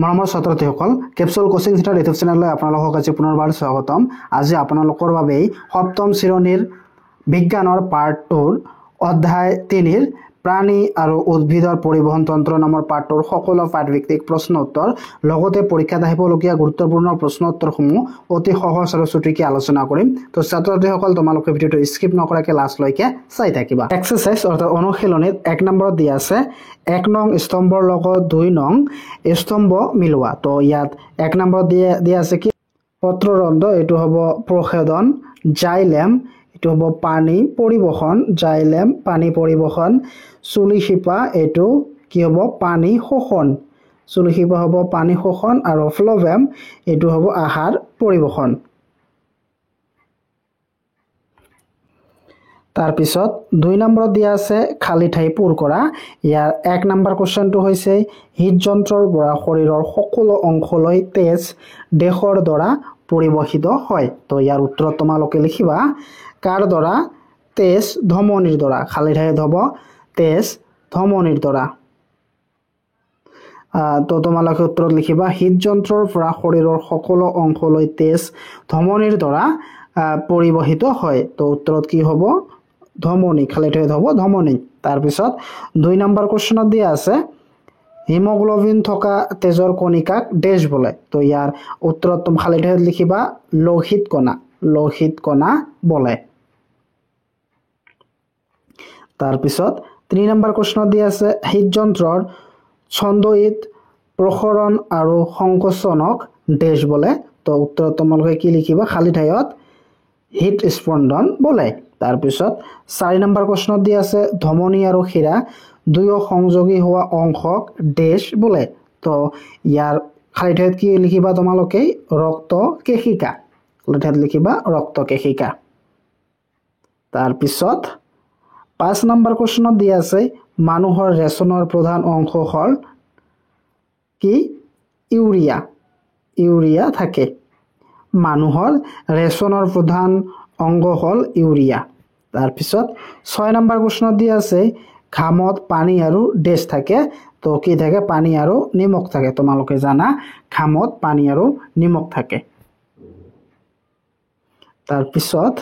মৰমৰ ছাত্ৰ-ছাত্ৰীসকল capsule coaching centre YouTube চেনেললৈ আপোনালোকক আজি পুনৰবাৰ স্বাগতম। আজি আপোনালোকৰ বাবে সপ্তম শ্ৰেণীৰ বিজ্ঞানৰ পাৰ্ট 2 অধ্যায় 3 প্ৰাণী আৰু উদ্ভিদৰ পৰিবহন তন্ত্ৰ নামৰ পাঠটোৰ সকলো পাঠভিত্তিক প্ৰশ্ন উত্তৰ লগতে পৰীক্ষাত আহিবলগীয়া গুৰুত্বপূৰ্ণ প্ৰশ্ন উত্তৰসমূহ অতি সহজ আৰু চুটিকৈ আলোচনা কৰিম। তো ছাত্ৰ-ছাত্ৰীসকল তোমালোকে ভিডিঅ'টো স্কিপ নকৰাকৈ লাষ্টলৈকে চাই থাকিবা। এক্সাৰসাইজ অৰ্থাৎ অনুশীলনীত 1 নম্বৰত দিয়া আছে 1 নং স্তম্ভৰ লগত 2 নং স্তম্ভ মিলোৱা। তো ইয়াত 1 নম্বৰত দিয়া আছে কি পত্ৰৰন্ধ্ৰ, এটো হ'ব প্ৰসেদন, জাইলেম এটো হ'ব পানী পৰিবহন, জাইলেম পানী পৰিবহন, চুলিশিপা এটো কি হ'ব পানী শোষণ, চুলিশিপা হ'ব পানী শোষণ আৰু ফ্লোভেম এটো হ'ব আহাৰ পৰিবহন। তাৰপিছত 2 নম্বৰত দিয়া আছে খালি ঠাই পূৰ কৰা। ইয়াৰ 1 নম্বৰ কোৱেশ্চনটো হৈছে হৃদযন্ত্ৰৰ পৰা শৰীৰৰ সকলো অংশলৈ তেজ দেহৰ দ্বাৰা পৰিবহিত হয়। তো ইয়াৰ উত্তৰ তোমালোকে লিখিবা কাৰ দ্বাৰা? তেজ ধমনীৰ দ্বাৰা। খালি ঠাইত হ'ব তেজ ধমনীৰ দ্বাৰা। তো তোমালোকে উত্তৰত লিখিবা হৃদযন্ত্ৰৰ পৰা শৰীৰৰ সকলো অংশলৈ তেজ ধমনীৰ দ্বাৰা পৰিবহিত হয়। তো উত্তৰত কি হ'ব? ধমনী। খালি ঠাইত হ'ব ধমনী। তাৰপিছত 2 নম্বৰ কোৱেশ্চনত দিয়া আছে হিমোগ্লোবিন থকা তেজৰ কণিকাক ডেশ বোলে। তো ইয়াৰ উত্তৰত তুমি খালি ঠাইত লিখিবা লোহিত কণা, লোহিত কণা বোলে। তাৰপিছত 3 নম্বৰ কোৱেশ্চনত দিয়া আছে হৃদযন্ত্ৰৰ ছন্দোয়িত প্ৰসৰণ আৰু সংকোচনক ডেশ বোলে। তো উত্তৰত তোমালোকে কি লিখিবা? খালি ঠাইত হৃদস্পন্দন বোলে। তাৰপিছত 4 নম্বৰ কোৱেশ্চনত দিয়া আছে ধমনী আৰু শিৰা দুয়ো সংযোগী হোৱা অংশক ডেশ বোলে। তো ইয়াৰ খালি ঠাইত কি লিখিবা তোমালোকে? ৰক্ত কেশিকা। খালি ঠাইত লিখিবা ৰক্ত কেশিকা। তাৰপিছত 5 নম্বৰ কোৱেশ্চনত দিয়া আছে মানুহৰ ৰেচনৰ প্ৰধান অংশ হ'ল কি? ইউৰিয়া। ইউৰিয়া থাকে। মানুহৰ ৰেচনৰ প্ৰধান অংগ হ'ল ইউৰিয়া। তাৰপিছত 6 নম্বৰ কোৱেশ্চনত দিয়া আছে ঘামত পানী আৰু ডেশ থাকে। তো কি থাকে? পানী আৰু নিমখ থাকে। তোমালোকে জানা ঘামত পানী আৰু নিমখ থাকে। তাৰপিছত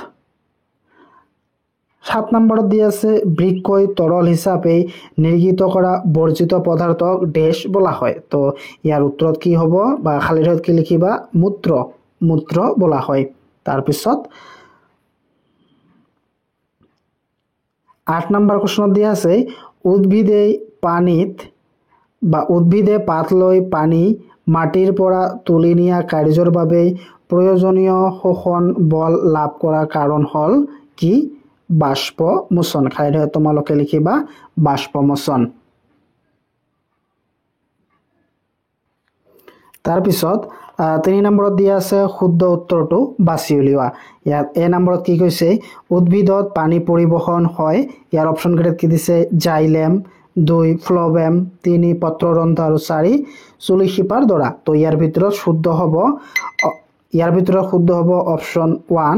7 নম্বৰত দিয়া আছে বৃক্কই তৰল হিচাপে নিৰ্গিত কৰা বৰ্জিত পদাৰ্থক ডেশ বোলা হয়। তো ইয়াৰ উত্তৰত কি হ'ব? বা খালি ঠাইত কি লিখিবা? মূত্ৰ, মূত্ৰ বোলা হয়। তাৰপিছত 8 নম্বৰ কোৱেশ্চনত দিয়া আছে উদ্ভিদে পাত লৈ পানী মাটিৰ পৰা তুলি নিয়া কাৰ্যৰ বাবে প্ৰয়োজনীয় শোষণ বল লাভ কৰাৰ কাৰণ হ'ল কি? বাষ্পমোচন। খালি ঠাইত তোমালোকে লিখিবা বাষ্পমোচন। তাৰপিছত 3 নম্বৰত দিয়া আছে শুদ্ধ উত্তৰটো বাছি উলিওৱা। ইয়াত এ নম্বৰত কি কৈছে? উদ্ভিদত পানী পৰিবহন হয়। ইয়াৰ অপশ্যন কেইটাত কি দিছে? জাইলেম, 2 ফ্লোভেম, 3 পত্ৰৰন্ধ্ৰ আৰু 4 চুলিশিপাৰ দ্বাৰা। তো ইয়াৰ ভিতৰত শুদ্ধ হ'ব অপশ্যন 1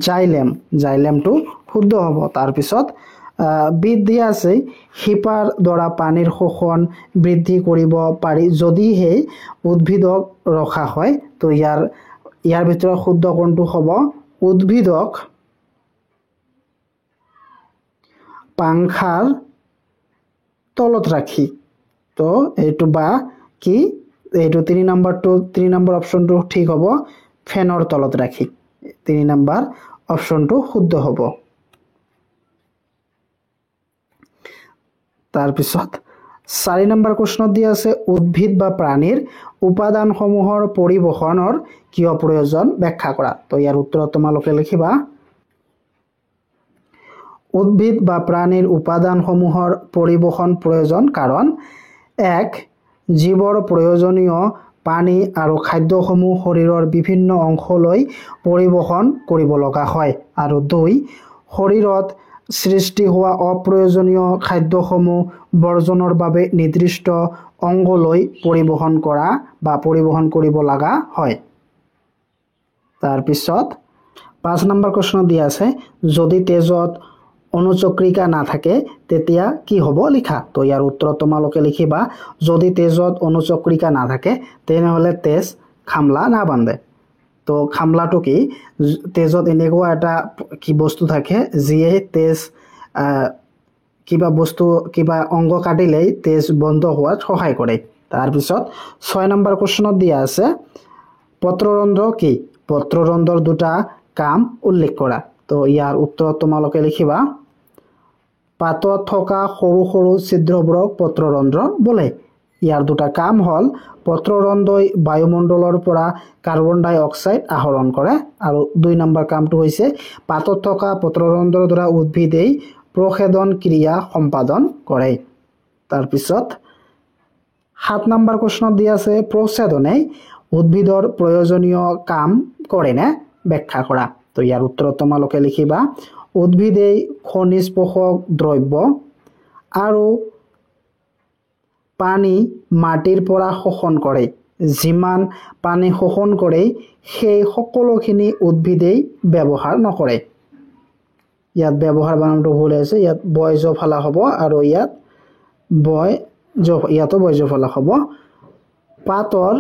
জাইলেম। জাইলেমটো শুদ্ধ হ'ব। তাৰপিছত বিধ দিয়া আছে শিপাৰ দ্বাৰা পানীৰ শোষণ বৃদ্ধি কৰিব পাৰি যদিহে উদ্ভিদক ৰখা হয়। তো ইয়াৰ ভিতৰত শুদ্ধ কোনটো হ'ব? উদ্ভিদক পাংখাৰ তলত ৰাখি। তো এইটো বা কি? এইটো 3 নম্বৰ অপশ্যনটো ঠিক হ'ব ফেনৰ তলত ৰাখি। 3 নম্বৰ অপশ্যনটো শুদ্ধ হ'ব। তাৰপিছত 4 নম্বৰ কোৱেশ্চনত দিয়া আছে উদ্ভিদ বা প্ৰাণীৰ উপাদানসমূহৰ পৰিবহনৰ কিয় প্ৰয়োজন ব্যাখ্যা কৰা। তো ইয়াৰ উত্তৰত তোমালোকে লিখিবা উদ্ভিদ বা প্ৰাণীৰ উপাদানসমূহৰ পৰিবহন প্ৰয়োজন কাৰণ 1 জীৱৰ প্ৰয়োজনীয় পানী আৰু খাদ্যসমূহ শৰীৰৰ বিভিন্ন অংশলৈ পৰিবহন কৰিব লগা হয় আৰু 2 শৰীৰত সৃষ্টি হোৱা অপ্ৰয়োজনীয় খাদ্যসমূহ বৰ্জনৰ বাবে নিৰ্দিষ্ট অংগলৈ পৰিবহন কৰিব লগা হয়। তাৰপিছত 5 নম্বৰ কোৱেশ্চনত দিয়া আছে যদি তেজত অনুচক্ৰিকা নাথাকে তেতিয়া কি হ'ব লিখা। তো ইয়াৰ উত্তৰত তোমালোকে লিখিবা যদি তেজত অনুচক্ৰিকা নাথাকে তেনেহ'লে তেজ খামলা নাবান্ধে। তো খামলাটো কি তেজত এনেকুৱা এটা কি বস্তু থাকে যিয়ে তেজ কিবা বস্তু কিবা অংগ কাটিলেই তেজ বন্ধ হোৱাত সহায় কৰে। তাৰপিছত 6 নম্বৰ কোৱেশ্যনত দিয়া আছে পত্ৰৰন্ধ্ৰ কি। পত্ৰৰন্ধ্ৰৰ দুটা কাম উল্লেখ কৰা। তো ইয়াৰ উত্তৰত তোমালোকে লিখিবা পাতত থকা সৰু সৰু ছিদ্ৰবোৰক পত্ৰৰন্ধ্ৰ বোলে। ইয়াৰ দুটা কাম হ'ল পত্ৰৰন্ধ্ৰই বায়ুমণ্ডলৰ পৰা কাৰ্বন ডাই অক্সাইড আহৰণ কৰে আৰু 2 নম্বৰ কামটো হৈছে পাতত থকা পত্ৰৰন্ধ্ৰৰ দ্বাৰা উদ্ভিদেই প্ৰসেদন ক্ৰিয়া সম্পাদন কৰে। তাৰপিছত 7 নম্বৰ কোৱেশ্যনত দিয়া আছে প্ৰসেদনে উদ্ভিদৰ প্ৰয়োজনীয় কাম কৰে নে ব্যাখ্যা কৰা। তো ইয়াৰ উত্তৰত তোমালোকে লিখিবা উদ্ভিদেই খনিজ পোষক দ্ৰব্য আৰু পানী মাটিৰ পৰা শোষণ কৰে। যিমান পানী শোষণ কৰে সেই সকলোখিনি উদ্ভিদেই ব্যৱহাৰ নকৰে। ইয়াত ব্যৱহাৰ বানানটো ভুল আছে, ইয়াত বয়জ ফালা হ'ব আৰু ইয়াতো বয়জ ফালা হ'ব। পাতৰ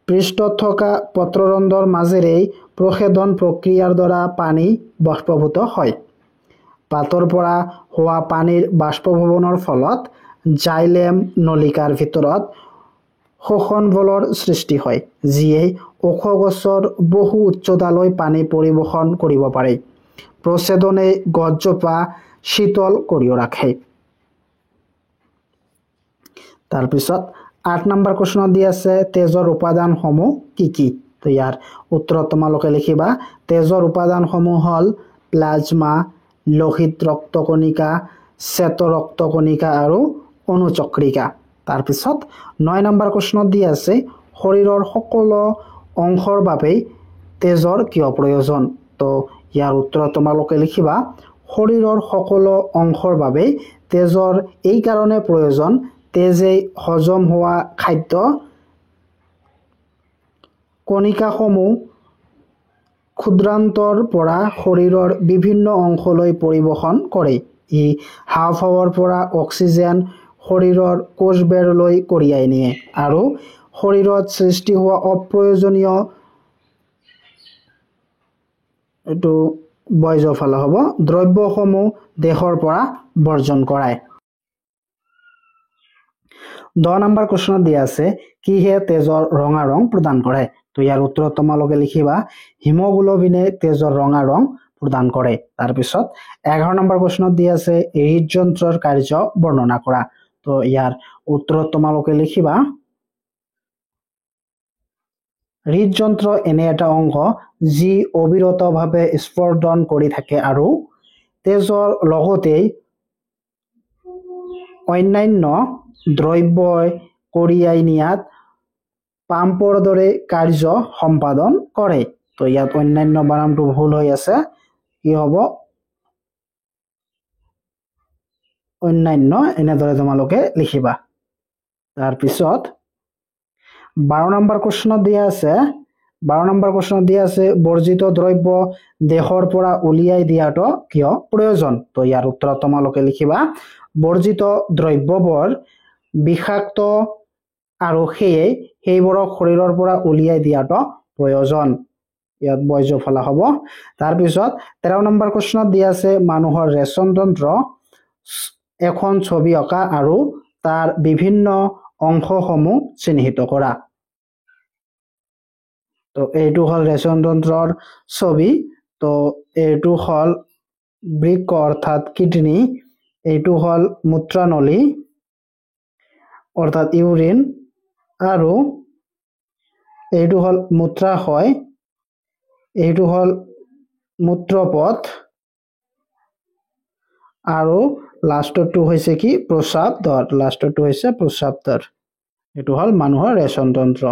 পৃষ্ঠত থকা পত্ৰৰন্ধ্ৰৰ মাজেৰে প্ৰসেদন প্ৰক্ৰিয়াৰ দ্বাৰা পানী বাষ্পীভূত হয়। পাতৰ পৰা হোৱা পানীৰ বাষ্পীভৱনৰ ফলত জাইলেম নলিকাৰ ভিতৰত শোষণ বলৰ সৃষ্টি হয় যিয়ে ওখ গছৰ বহু উচ্চতালৈ পানী পৰিবহণ কৰিব পাৰে। প্ৰসেদনে গছজোপা শীতল কৰিও ৰাখে। তাৰপিছত 8 নম্বৰ কোৱেশ্যনত দি আছে তেজৰ উপাদানসমূহ কি কি। তো ইয়াৰ উত্তৰত তোমালোকে লিখিবা তেজৰ উপাদানসমূহ হ'ল প্লাজমা, লোহিত ৰক্তকণিকা, শ্বেত ৰক্তকণিকা আৰু অনুচক্ৰিকা। তাৰপিছত 9 নম্বৰ কোৱেশ্যনত দি আছে শৰীৰৰ সকলো অংশৰ বাবে তেজৰ কিয় প্ৰয়োজন। তো ইয়াৰ উত্তৰত তোমালোকে লিখিবা শৰীৰৰ সকলো অংশৰ বাবে তেজৰ এই কাৰণে প্ৰয়োজন তেজে হজম হোৱা খাদ্য কণিকাসমূহ ক্ষুদ্ৰান্তৰ পৰা শৰীৰৰ বিভিন্ন অংশলৈ পৰিবহণ কৰে। ই হাঁওফাঁওৰ পৰা অক্সিজেন শৰীৰৰ কোষবেৰলৈ কঢ়িয়াই নিয়ে আৰু শৰীৰত সৃষ্টি হোৱা অপ্ৰয়োজনীয় এইটো বয়জ ফালা হ'ব দ্ৰব্যসমূহ দেহৰ পৰা বৰ্জন কৰায়। 10 নম্বৰ কোৱেশ্যনত দিয়া আছে কিহে তেজৰ ৰঙা ৰং প্ৰদান কৰে। তো ইয়াৰ উত্তৰত তোমালোকে লিখিবা হিমোগ্লোবিনে তেজৰ ৰঙা ৰং প্ৰদান কৰে। তাৰপিছত 11 নম্বৰ কোৱেশ্যনত দিয়া আছে হৃদযন্ত্ৰৰ কাৰ্য বৰ্ণনা কৰা। তো ইয়াৰ উত্তৰত তোমালোকে লিখিবা হৃদযন্ত্ৰ এনে এটা অংগ যি অবিৰতভাৱে স্পন্দন কৰি থাকে আৰু তেজৰ লগতে অন্যান্য দ্ৰব্যই কঢ়িয়াই নিয়াত পাম্পৰ দৰে কাৰ্য সম্পাদন কৰে। তো ইয়াত অন্যান্য বানানটো ভুল হৈ আছে, কি হ'ব অন্যান্য এনেদৰে তোমালোকে লিখিবা। তাৰপিছত 12 নম্বৰ কোৱেশ্যনত দিয়া আছে বৰ্জিত দ্ৰব্য দেহৰ পৰা উলিয়াই দিয়াটো কিয় প্ৰয়োজন। তো ইয়াৰ উত্তৰত তোমালোকে লিখিবা বৰ্জিত দ্ৰব্যবোৰ বিষাক্ত আৰু সেয়ে সেইবোৰক শৰীৰৰ পৰা উলিয়াই দিয়াটো প্ৰয়োজন। ইয়াত বয়জ ফলা হ'ব। তাৰপিছত 13 নম্বৰ কোৱেশ্যনত দিয়া আছে মানুহৰ ৰেচন তন্ত্ৰ এখন ছবি অঁকা আৰু তাৰ বিভিন্ন অংশসমূহ চিহ্নিত কৰা। তো এইটো হ'ল ৰেচন তন্ত্ৰৰ ছবি। তো এইটো হ'ল বৃক্ক অৰ্থাৎ কিডনি, এইটো হ'ল মূত্ৰানলী অৰ্থাৎ ইউৰিন আৰু এইটো হ'ল মূত্ৰাশয়, এইটো হ'ল মূত্ৰপথ আৰু লাষ্টটো হৈছে কি প্ৰস্ৰাৱদ্বাৰ। এইটো হ'ল মানুহৰ ৰেচন তন্ত্ৰ।